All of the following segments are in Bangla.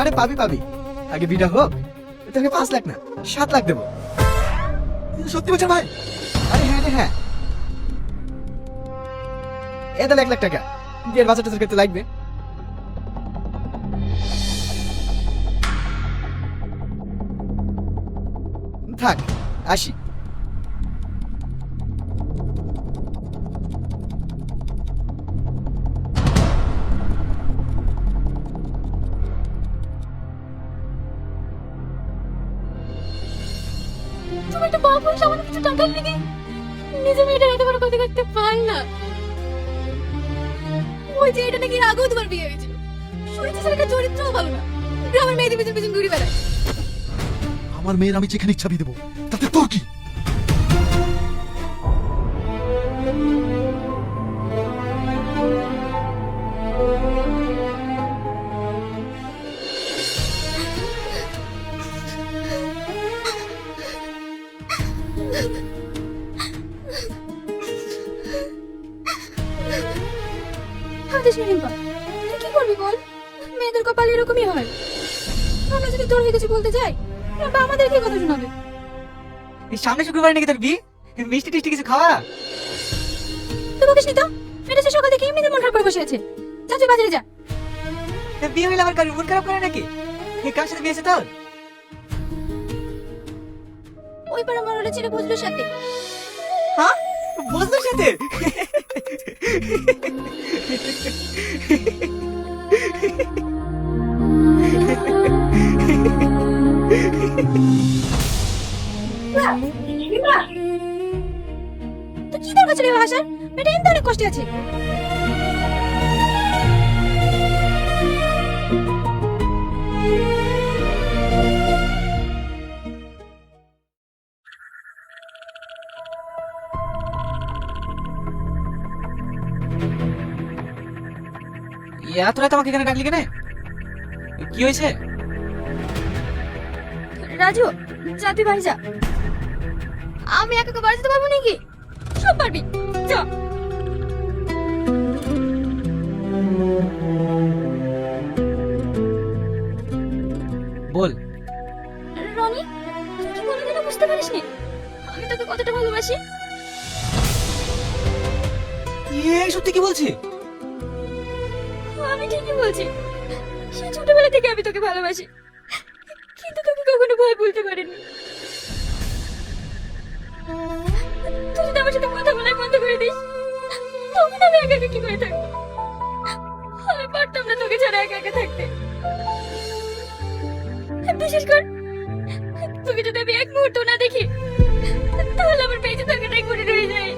আরে পাবি পাবি, আগে বিটা হোক, তোকে 5 লাখ না 7 লাখ দেবো। সত্যি বলছেন ভাই? আরে হ্যাঁ রে হ্যাঁ, এ তাহলে 1 লাখ টাকা বিয়ের বাজারটা তোর ক্ষেত্রে লাগবে। থাক আসি। তুমি একটা বাপ হয়ে সামান্য কিছু টাকার লেগে নিজে মেয়েটার এত বড় ক্ষতি করতে পারলা। ওই যে এটা নাকি আগেও তোমার বিয়ে হয়েছিল, শুনেছি সেটা চরিত্রও ভালো না, গ্রামের মেয়েদের পিছন পিছন ঘুরে বেড়ায়। আমার মেয়ের আমি যেখানে ইচ্ছা বিয়ে দেবো, তাতে তোর কি? হাদিস রিম্পা, তুই কি করবি বল? মেয়েদের কপাল এরকমই হয়। আমরা যদি তোর হয়ে কিছু বলতে যাই, বা আমাদের কি কথা শোনাবে? এই সামনে শুক্রবার নাকি তোর বিয়ে, মিষ্টি টিষ্টি কিছু খাওয়া? তুই বকিস নি তো, এটা সে সকাল থেকে এমনিতে মন খারাপ করে বসে আছে। যা তুই বাজারে যা। বিয়ে হইলে আবার কারোর মন খারাপ করে নাকি? কার সাথে বিয়ে আছে তোর? ওই পাড়া মরলে ছিল বুঝলোর সাথে। হ্যাঁ বন্ধুর সাথে? তো কি দরকার ছিল এভাবে হাসার? মেয়েটা এমনি অনেক কষ্টে আছে। এত রাত আমাকে এখানে ডাকলি কেন? কি হয়েছে? রাজু, যা তুই বাড়ি যা। আমি একা একা বাড়ি যেতে পারবো নাকি? সব পারবি, যা। বল। রনি, তুই কি কোনোদিনও বুঝতে পারিসনি আমি তোকে কতটা ভালোবাসি? এই সত্যি কি বলছি? আমি ঠিকই বলছি, সেই ছোটবেলা থেকে আমি তোকে ভালোবাসি, কিন্তু তোকে কখনো ভয় বলতে পারিনি। তুই যদি আমার সাথে কথা বলাই বন্ধ করে দিস, তখন আমি একা একা কি করে থাকবো? আমি পারতাম না তোকে ছাড়া একা একা থাকতে। বিশেষ কর তোকে যদি আমি এক মুহূর্ত না দেখি, তাহলে আমার বেঁচে থাকাটাই করে রয়ে যায়।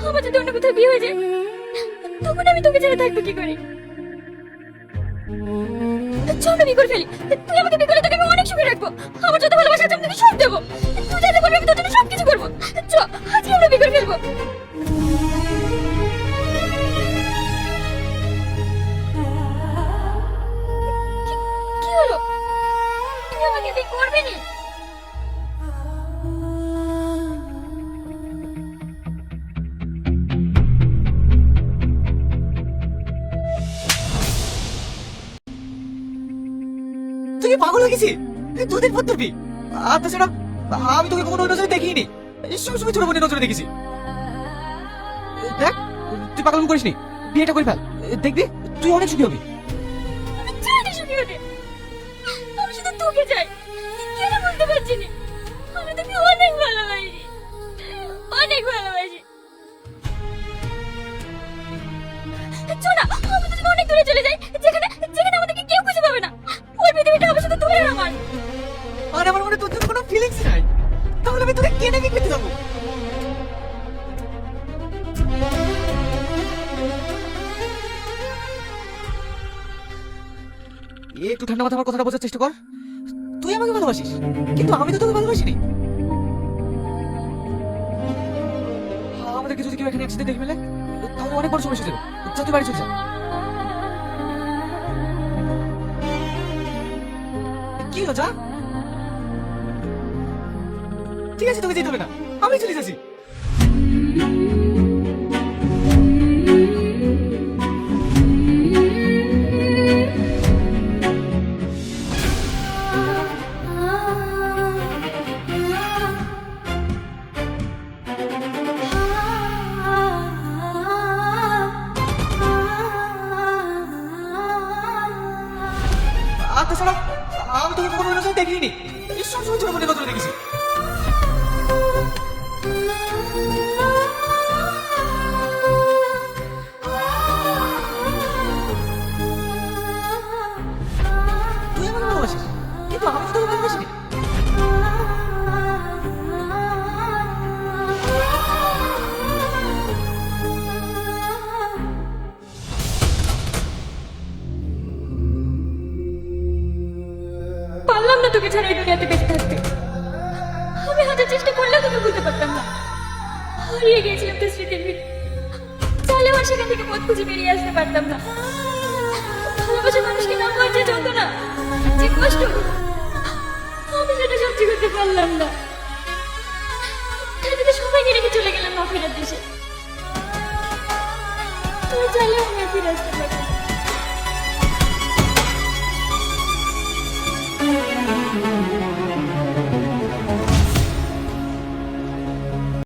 আমার যদি অন্য কোথাও বিয়ে হয়ে যায়, তখন আমি তোকে ছেড়ে থাকবো কি করে? চল না বিয়ে করে ফেলি। তুই আমাকে বিয়ে করলে তোকে আমি অনেক সুখে রাখবো। আমার যত ভালোবাসা আছে আমি তোকে সব দেবো। তুই যাতে বলবি আমি তোর জন্য সবকিছু করবো। চ, আজকে আমরা বিয়ে করে ফেলবো। কি হলো? তুই আমাকে বিয়ে করবি নি? তুই কি পাগল হয়ে গেছিস? দুদিন পর তোর বিয়ে। আর তাছাড়া আমি তোকে কখনো ওই নজরে দেখিনি, সঙ্গে সঙ্গে ছোট বোনের নজরে দেখেছি। দেখ, তুই পাগল করিস নি, বিয়েটা করে ফেল, দেখবি তুই অনেক সুখী হবি। আমি চাই না সুখী হতে। আমি শুধু তোকে চাই। কেন বলতে পারছি না? আমি তোকে অনেক ভালোবাসি, অনেক ভালোবাসি। চল না, আমি তো অনেক দূরে চলে যাই, যেখানে যেখানে আমাদেরকে কেউ খুঁজে পাবে না। ওই পৃথিবীটা হবে শুধু তুই আর আমার। আর আমার মনে তোর জন্য কোনো ফিলিংস নাই, তাহলে আমি তোকে কেনে বিয়ে করতে যাবো? একটু ঠান্ডা মাথায় আমার কথাটা বোঝার চেষ্টা কর। তুই আমাকে ভালোবাসিস, কিন্তু আমি তো তোকে ভালোবাসিনি। আমাদেরকে যদি কেউ এখানে একসাথে দেখে ফেলে, তাহলে অনেক বড় সমস্যা যাবে। যা তুই বাড়ি চলে যা। কি হলো, যা। ঠিক আছে, তোকে যেতে হবে না, আমি চলে যাচ্ছি। তাছাড়া আমি তোকে কখনো নজরে দেখিনি, এই সবসময় ছোট বোনের নজরে দেখেছি। তুই আমাকে ভালোবাসিস, কিন্তু আমি তো তোকে ভালোবাসিনি। পারলাম না তোকে ছাড়া এই দুনিয়াতে বেঁচে থাকতে। আমি হাজার চেষ্টা করলেও তোকে ভুলতে পারতাম না। হারিয়ে গিয়েছিলাম তোর স্মৃতির ভিড়, চাইলেও আর সেখান থেকে পথ খুঁজে বেরিয়ে আসতে পারতাম না। ভালোবাসা মানুষকে না পাওয়ার যে যন্ত্রণা, যে কষ্ট, আমি সেটা সহ্য করতে পারলাম না। তাই তো সবাইকে রেখে চলে গেলাম মা ফেরার দেশে। তুই চাইলেও আমি আর ফিরে আসতে